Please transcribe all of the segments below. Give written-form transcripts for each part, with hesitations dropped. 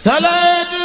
salaatu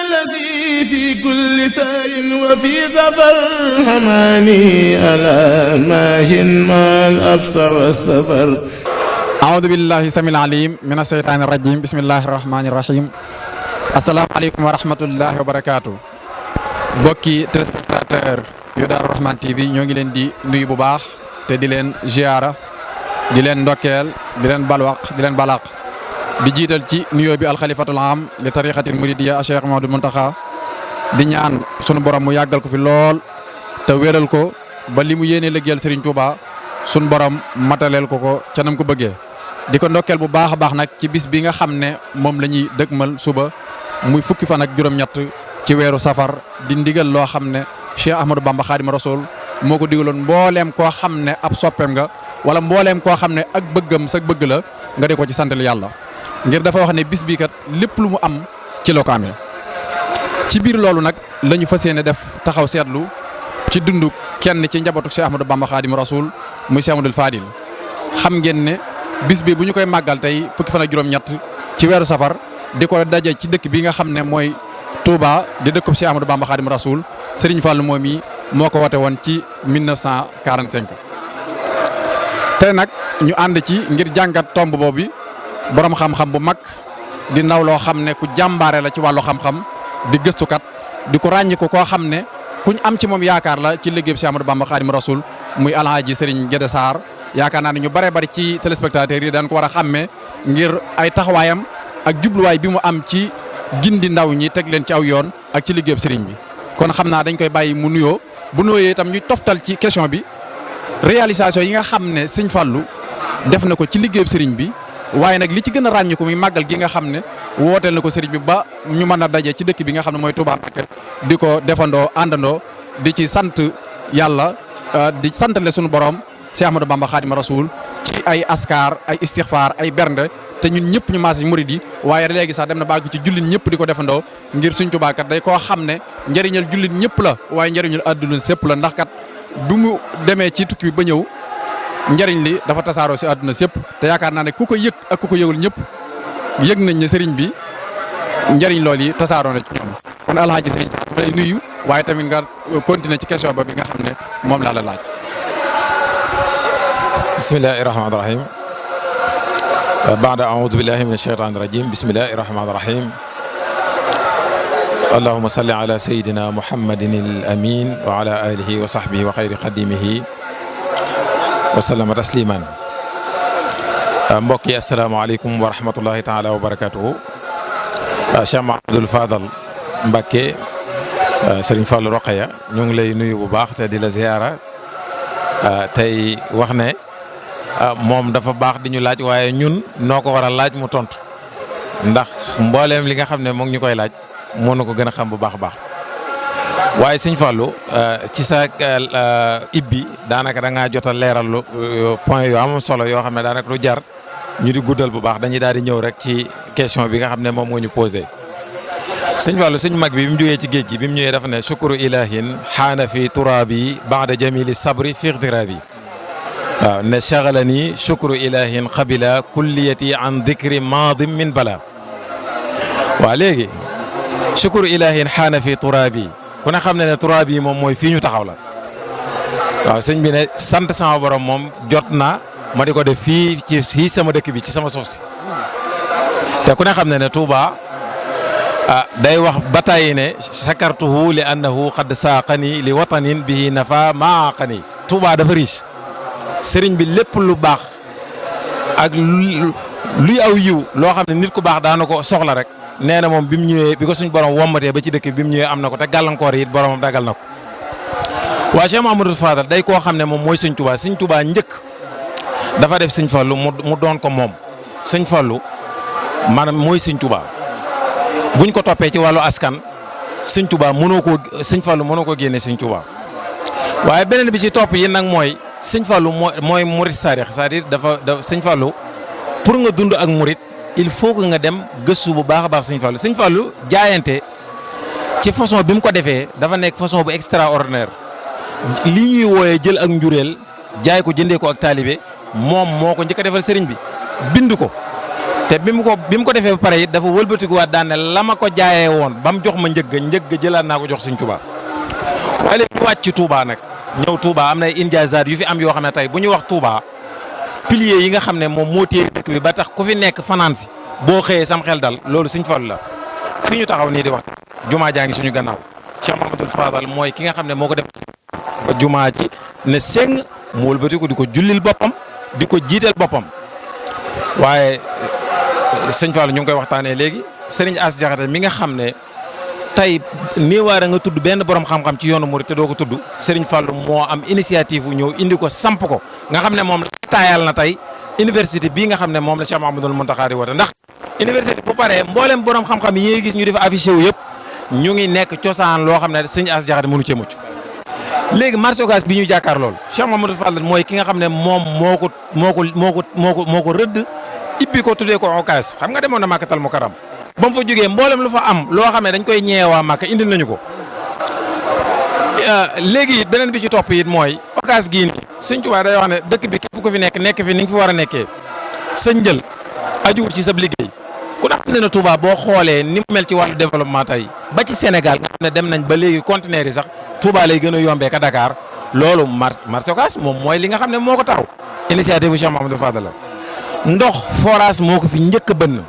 lazi fi kulli saarin wa fi safar hamaani alaa maahin maal absa wa safar. A'uudu billahi samil alim mina shaytaani rajim bismillahi rahmaani rahim. Asalaamaaleykum wa rahmatullahi wa barakaatu. Bokki téléspectateur yu Daaru Rahman TV ñoo ngi leen di nuyu bu baax te di leen ziyaara di leen ndokkeel di leen balwaq di leen balaq di jiital ci nuyoo bi alxalifatul am li tariqatil muridiyya Cheikh Mouhamadou Mountakha di ñaan sunu borom mu yàggal ko fi lool te wéral ko ba li mu yéene liggéeyal Serigne Touba sunu borom mataleel ko ca nam ko bëggee. di ko ndokkeel bu baax a baax nag ci bis bi nga xam ne moom la ñuy dëgmal suba muy fukki fan ak juróom-ñett ci weeru safar di ndigal loo xam ne Cheikh Ahmadou Bamba Khadim Rasoul moo ko digaloon mbooleem koo xam ne ab soppeem nga wala mbooleem koo xam ne ak bëggam sa bëgg la nga di ko ci santal yàlla. ngir dafa wax ne bis bii kat lépp lu mu am ci la ko amee ci biir loolu nag la ñu fas yéene def taxaw seetlu ci dundu kenn ci njabootu Cheikh Ahmadou Bamba Khadim Rasoul muy Cheikh Ahmadoul Fadil. xam ngeen ne bis bi bu ñu koy màggal tey fukki fan ak juróom-ñett ci weeru safar di ko daje ci dëkk bi nga xam ne mooy Touba di dëkkub Cheikh Ahmadou Bamba Khadim Rasoul Serigne Fallou moom yi moo ko woote woon ci 1945. tey nag ñu ànd ci ngir jàngat tomb boobu borom xam-xam bu mag di ndaw loo xam ne ku jàmbaare la ci wàllu xam-xam di gëstukat di ko ràññi ko koo xam ne kuñ am ci moom yaakaar la ci liggéey Cheikh Ahmadou Bamba Khadim Rasoul muy Alhaji Serigne Guédé Sarr. yaakaar naa ne ñu bare bari ci téléspectateurs yi daan ko war a xàmmee ngir ay taxawaayam ak jubluwaay bi mu am ci gindi ndaw ñi teg leen ci aw yoon ak ci liggéeyub Serigne bi. kon xam naa dañ koy bàyyi mu nuyoo bu nuyoo itam ñu toftal ci question bi réalisation yi nga xam ne Serigne Fallou def na ko ci liggéeyub Serigne bi. waaye nag li ci gën a ràññi ko muy màggal gi nga xam ne wooteel na ko Serigne bi ba ñu mën a daje ci dëkk bi nga xam ne mooy Touba Mbacké di ko defandoo àndandoo di ci sant yàlla di santale sunu borom Cheikh Ahmadou Bamba Khadim Rasoul ci ay askar ay istixfaar ay bernde te ñun ñëpp ñu maase murid yi waaye léegi sax dem na bàgg ci jullit ñëpp di ko defandoo ngir suñ Touba kat day koo xam ne njëriñal jullit ñëpp la waaye njëriñul àdduna sépp la ndax kat bu mu demee ci tukki bi ba ñëw njëriñ li dafa tasaaroo si àdduna sépp te yaakaar naa ne ku ko yëg ak ku ko yëgul ñëpp yëg nañ ne Serigne bi njëriñ lool yi tasaaroo na ci ñoom kon Alhaji Serigne Sarr lay nuyu waaye tamit nga continuer ci question ba bi nga xam ne moom laa la laaj. bismillahi rahmaani rahim baada aoudu billahi min asheytaani rajim bismillahi rahmaani rahim allahuma salli ala sayidina muhammadin al amin wa ala alihi wa sahbihi wa xayri xadimihi wa sallama tasliman. mbokk yi asalaamaaleykum wa rahmatullahi taala wa barakatuhu. Cheikh Mouhamadoul Fadal Mbacké Serigne Fallou Rokhaya ñu ngi lay nuyu bu baax te di la ziyaara tey wax ne moom dafa baax di ñu laaj waaye ñun noo ko war a laaj mu tontu ndax mbooleem li nga xam ne mu ngi ñu koy laaj moo na ko gën a xam bu baax a baax waaye Sëñ Fallou ci sa ibbi daanaka da ngaa jot a leeral point yu am solo yoo xam ne daanaka lu jar ñu di guddal bu baax dañuy daal di ñëw rek ci question bi nga xam ne moom moo ñu posé. Sëñ Fallou suñ mag bi mu jógee ci géej gi bi mu ñëwee dafa ne shukru ilahin xaana fi turaabi baada jamili sabri fi ixtiraabi waaw ne chagalani shukru ilahin qabila kulliyati an dikri maadim min bala. waaw léegi shukru ilahin xaana fi turaabi ku ne xam ne turaabi moom mooy fii ñu taxaw la waaw sëñ bi ne sant sama borom moom jot na ma di ko def fii sama dëkk bi ci sama suuf si te ku ne xam ne Touba day wax ba tàyyi ne sakartuhu li annahu qad saaqani li watanin bihi nafa maaqani. Touba dafa riche sëriñ bi lépp lu baax ak luy aw yiw loo xam ne nit ku baax daana ko soxla rek nee na moom bi mu ñëwee bi ko suñ borom wommatee ba ci dëkk bi mu ñëwee am na ko te gàllankoor yi it boromam dagal na ko. waa Cheikh Mouhamadoul Fadal day koo xam ne moom mooy sëñ Touba sëñ Touba njëkk dafa def sëñ Fallou mu doon ko moom sëñ Fallou maanaam mooy sëñ Touba buñ ko toppee ci wàllu askan sëñ Touba sëñ Fallou mënoo ko génne sëñ Touba waaye beneen bi ci topp yi nag mooy sëñ Fallou mooy murit saarix c'est-à-dire dafa sëñ Fallou pour nga dund ak murit il faut que nga dem gëstu bu baax a baax sëñ Fallou jaayante ci façon bi mu ko defee dafa nekk façon bu extraordinaire li ñuy wooyee jël ak njureel jaay ko jëndee ko ak taalibe moom moo ko njëkk a defal sëriñ bi bind ko te bi mu ko defee ba pare it dafa wëlbatikuwaat daan ne la ma ko jaayee woon ba mu jox ma njëgg jëlaat naa ko jox Sëñ Touba. waaye léegi ñu wàcc ci Touba nag ñëw Touba am na ay injaazaat yu fi am yoo xam ne tey bu ñu wax Touba piliers yi nga xam ne moom moo téye dëkk bi ba tax ku fi nekk fanaan fi boo xëyee sam xel dal loolu Sëñ Fallu la. fi ñu taxaw nii di wax jumaa jaa ngi suñu gannaaw Cheikh Mouhamadoul Fadal mooy ki nga xam ne moo ko def ba jumaa ji ne seng mu wëlbatiku di ko jullil boppam di ko jiiteel boppam waaye Sëñ Fallu ñu ngi koy waxtaanee léegi Serigne As Jaxate mi nga xam ne tey nii waara nga tudd benn borom xam-xam ci yoonu murid te doo ko tudd Serigne Fallu moo am initiative wu ñëw indi ko samp ko nga xam ne moom taayal na tey université bii nga xam ne moom la Cheikh Mouhamadoul Mountakha di woote ndax université bu paree mboolem borom xam-xam yi ngay gis ñu def affiché wu yëpp ñu ngi nekk cosaan loo xam ne Serigne As Jaxate mënu cee mucc léegi marché Ocass bi ñu jàkkaar lool Cheikh Mouhamadoul Fadal mooy ki nga xam ne moom moo ko rëdd ibbi ko tuddee ko Ocass xam nga demoon na Makkatal Mukarram ba mu fa jógee mboolem lu fa am loo xam ne dañ koy ñeewaa Makka indil nañu ko léegi it beneen bi ci topp it mooy Ocass gii nii Sëñ Tuubaa day wax ne dëkk bi képp ku fi nekk fi ni nga fi war a nekkee sa njël ajuwul ci sa liggéey ku ne xam ne na Touba boo xoolee ni mu mel ci wàllu développement tey ba ci Sénégal nga xam ne dem nañ ba léegi conteneurs yi sax Touba lay gën a yombee ka Dakar loolu marché Ocass moom mooy li nga xam ne moo ko taw initiative bu Cheikh Mouhamadoul Fadal la ndox forage moo ko fi njëkk a bënn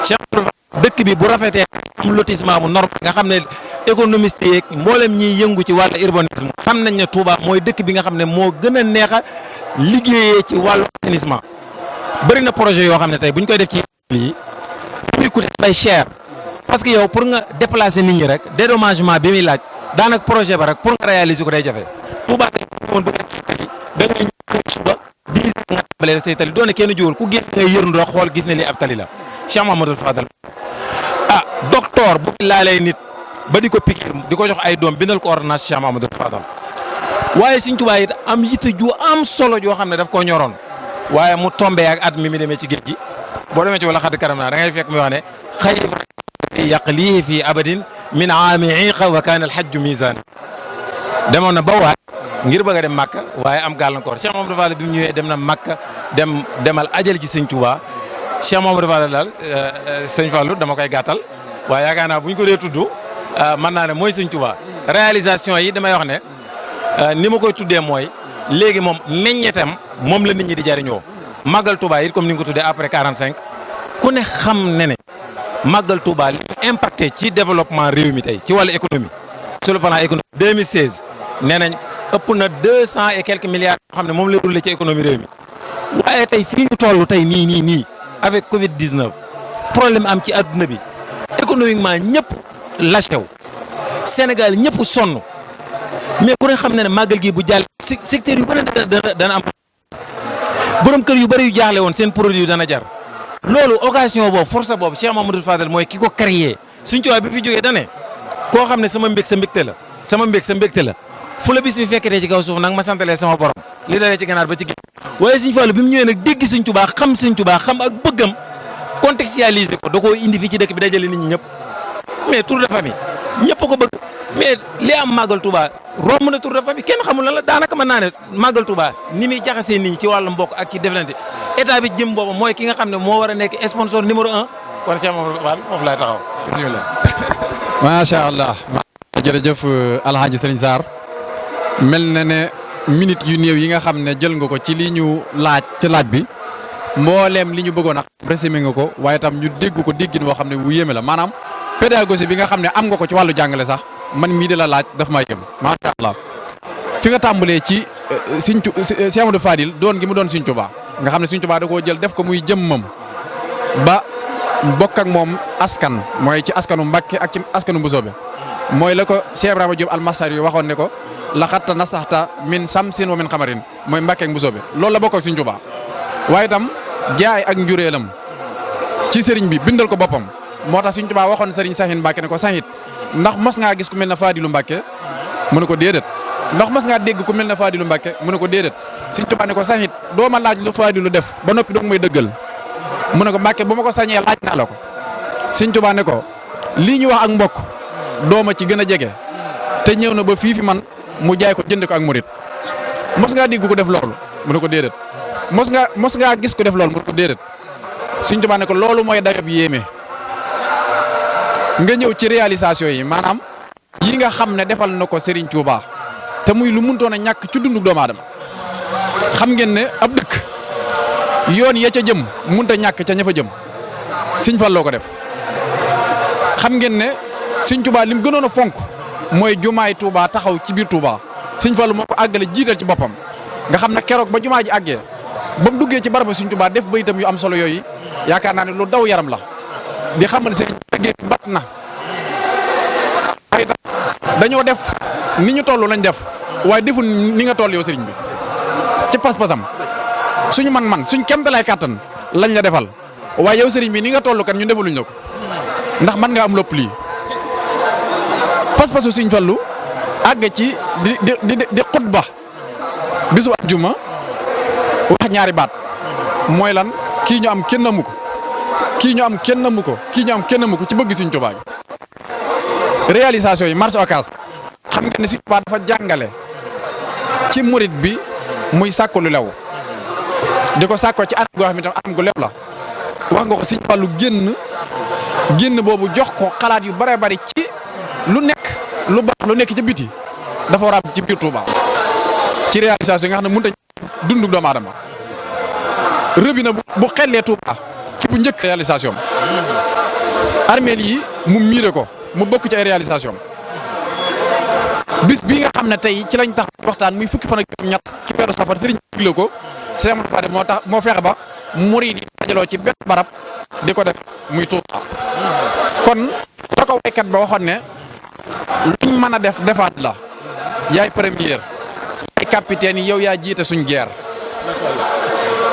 Cheikh Mouhamadoul Fadal dëkk bi bu rafetee am lotissement mu normal nga xam ne économiste yeeg mboolem ñiy yëngu ci wàllu urbanisme xam nañ ne Touba mooy dëkk bi nga xam ne moo gën a neex a liggéeyee ci wàllu assainissement bëri na projet yoo xam ne tey bu ñu koy def ci lii muy coûté bay cher parce que yow pour nga déplacer nit ñi rek dédommagement bi muy laaj daanaka projet ba rek pour nga réaliser ko day jafe Touba tey woon bëgg da ngay ñëw suba 10 heures nga tàmbalee say tali doone kenn jiwul ku génn ngay yërndu rek xool gis ne lii ab tali la Cheikh Mouhamadoul Fadal docteur bu fi laalee nit ba di ko piquer di ko jox ay doom bindal ko ordonnance Cheikh Mouhamadoul Fadal waaye Sëñ Tuubaa it am yitte ju am solo joo xam ne daf koo ñoroon waaye mu tombé ak at mi demee ci géej gi boo demee ci wala xadd karam naa da ngay fekk muy wax ne xëy yaqlii fii abadin min aami iqa wa kaana alhajju misaan demoon na ba waat ngir bëgg a dem Makka waaye am gàllankoor Cheikh Mouhamadoul Fadal bi mu ñëwee dem na Makka demal ajal ci Sëñ Tuubaa Cheikh Mouhamadoul Fadal daal Sëñ Fallu dama koy gàttal waaye yaakaar naa bu ñu ko dee tudd mën naa ne mooy Sëñ Tuubaa réalisation yi damay wax ne ni ma koy tuddee mooy léegi moom meññetam moom la nit ñi di jariñoo màggal Touba it comme ni nga ko tuddee après 45 ku ne xam ne màggal Touba li mu impacté ci développement réew mi tey ci wàllu économie sur le plan économique 2016 nee nañ ëpp na 200 et quelques milliards yoo xam ne moom la roulé ci économie réew mi waaye tey fii ñu toll tey nii avec Covid 19 problème am ci adduna bi économiquement ñëpp lâché wu Sénégal ñëpp sonn mais ku ne xam ne màggal gi bu jàll secteur yu bëri dana am borom kër yu bëri yu jaaxle woon seen produit dana jar loolu occasion boobu force boobu Cheikh Mouhamadoul Fadal mooy ki ko créé Sëñ Tuubaa bi fi jógee dane koo xam ne sama mbég sa mbégte la fu la bis bi fekketee ci kaw suuf nag ma santalee sama borom li dalee ci ganaar ba ci géej waaye Sëñ Fallu bi mu ñëwee nag dégg Sëñ Tuubaa xam ak bëggam contextualiser ko da koo indi fii ci dëkk bi dajale nit ñi ñëpp mais tour de famille ñëpp ko bëgg mais li am màggal Touba romb na tour de famille kenn xamul lan la daanaka mën naa ne màggal Touba ni muy jaxasee nit ñi ci wàllu mbokk ak ci deflante état bi jëm boobu mooy ki nga xam ne moo war a nekk sponsor numéro 1 kon Cheikh Mouhamadoul Fadal foofu laay taxaw bisimilah. macha allah jërëjëf Alhaji Serigne Sarr mel na ne minute yu néew yi nga xam ne jël nga ko ci li ñu laaj ci laaj bi mbooleem li ñu bëggoon a résumé nga ko waaye tam ñu dégg ko déggin boo xam ne bu yéeme la maanaam pédagogie bi nga xam ne am nga ko ci wàllu jàngale sax man mii de la laaj daf may yëm macha allah fi nga tàmbalee ci Cheikh Mouhamadoul Fadil doon gi mu doon Sëñ Tuubaa nga xam ne Sëñ Tuubaa da koo jël def ko muy jëmmam ba bokk ak moom askan mooy ci askanu Mbàkke ak ci askanu Mbusoobe mooy la ko Cheikh Ibrahima Diop almasar yi waxoon ne ko laxatta nasaxta min samsin wa min xamarin mooy Mbàkke ak Mbusoobe loolu la bokk ak Sëñ Tuubaa waaye itam jaay ak njureelam ci sëriñ bi bindal ko boppam moo tax Sëñ Tuubaa waxoon sëriñ Sahin Mbàkke ne ko Sahit ndax mos ngaa gis ku mel ne Fadilu Mbàkke mu ne ko déedéet ndax mos ngaa dégg ku mel ne Fadilu Mbàkke mu ne ko déedéet Sëñ Tuubaa ne ko Sahit doo ma laaj lu Fadilu def ba noppi doog may dëggal mu ne ko Mbàkke bu ma ko sañee laaj naa la ko Sëñ Tuubaa ne ko lii ñu wax ak mbokk dooma ci gën a jege te ñëw na ba fii fi man mu jaay ko jënd ko ak murit mos ngaa dégg ko def loolu mu ne ko déedéet mos ngaa gis ko def loolu mu ne ko déedéet Sëriñ Tuubaa ne ko loolu mooy dayob yéeme nga ñëw ci réalisation yi maanaam yi nga xam ne defal na ko Sëriñ Tuubaa te muy lu mëntoon a ñàkk ci dundu doomu aadama xam ngeen ne ab dëkk yoon ya ca jëm mënut a ñàkk ca ña fa jëm Sëriñ Fallu ko def xam ngeen ne Sëriñ Tuubaa lim gënoon a fonk mooy jumaay Tuubaa taxaw ci biir Tuubaa Sëriñ Fallu moo ko àggale jiital ci boppam nga xam ne keroog ba jumaa ji àggee ba mu duggee ci barabu Sëriñ Tuubaa def bayitam yu am solo yooyu yaakaar naa ne lu daw yaram la di xamal sëriñ bi bat na ay dañoo def ni ñu toll lañ def waaye deful ni nga toll yow sëriñ bi ci pas-pasam suñu man suñ kemtalaay kàttan lañ la defal waaye yow sëriñ bi ni nga toll kan ñu defaluñ la ko ndax man nga am lopp lii pas-pasu Sëriñ Fallu àgg ci di xutba bisu àjjuma wax ñaari baat mooy lan kii ñu am kenn amu ko kii ñu am kenn amu ko kii ñu am kenn amu ko ci bëgg Sëriñ Tuubaa gi réalisation yi marché Ocass xam nga ne Sëriñ Tuubaa dafa jàngale ci murit bi muy sàkku lu lew di ko sàkkoo ci anam goo xam ne tam anam gu lew la wax nga ko Sëriñ Fallu génn boobu jox ko xalaat yu bare bari ci lu nekk lu baax lu nekk ci biti dafa war a am ci biir Tuubaa ci réalisation yi nga xam ne mënut a dundu doomu aadama rëbina bu xellee Tuubaa ci bu njëkk réalisation armeel yi mu miire ko mu bokk ci ay réalisation bis bii nga xam ne tey ci lañ tax waxtaan muy fukki fan ak juróom-ñett ci weeru safar sëriñ bi digle ko Cheikh Amadou Fadel moo fexe ba murid yi dajaloo ci benn barab di ko def muy Tuubaa kon la ko waykat ba waxoon ne luñ mën a def defaat la yaay première yaay capitaine yi yow yaa jiite suñ guerre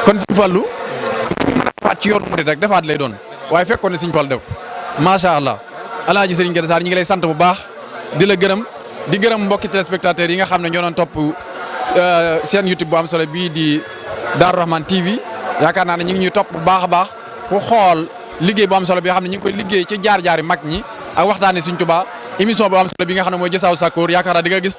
kon Sëriñ Fallu luñ mën a defaat ci yoonu murid rek defaat lay doon waaye fekkoon ne Sëriñ Fallu def macha allah alaaji Sëriñ Guédé Sarr ñi ngi lay sant bu baax di la gërëm di gërëm mbokki téléspectateurs yi nga xam ne ñoo doon topp seen YouTube bu am solo bii di Darou Rahmane TV yaakaar naa ne ñu ngi ñuy topp bu baax a baax ku xool liggéey bu am solo bi nga xam ne ñu ngi koy liggéey ci jaar-jaari mag ñi ak waxtaani Sëriñ Tuubaa émission bu am solo bi nga xam ne mooy Jazaawu Sakkoor yaakaar naa di nga gis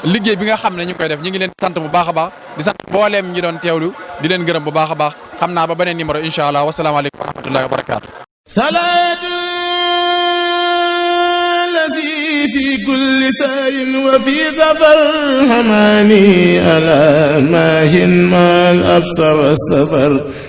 liggéey bi nga xam ne ñu ngi koy def ñu ngi leen sant bu baax a baax di sant mbooleem ñi doon teewlu di leen gërëm bu baax a baax xam naa ba beneen numéro incha allah wasalaamaaleykum wa rahmatullahi wa barakaatu. في كل سار وفي ظفر هماني ألا ماهن ما الأبصر والسفر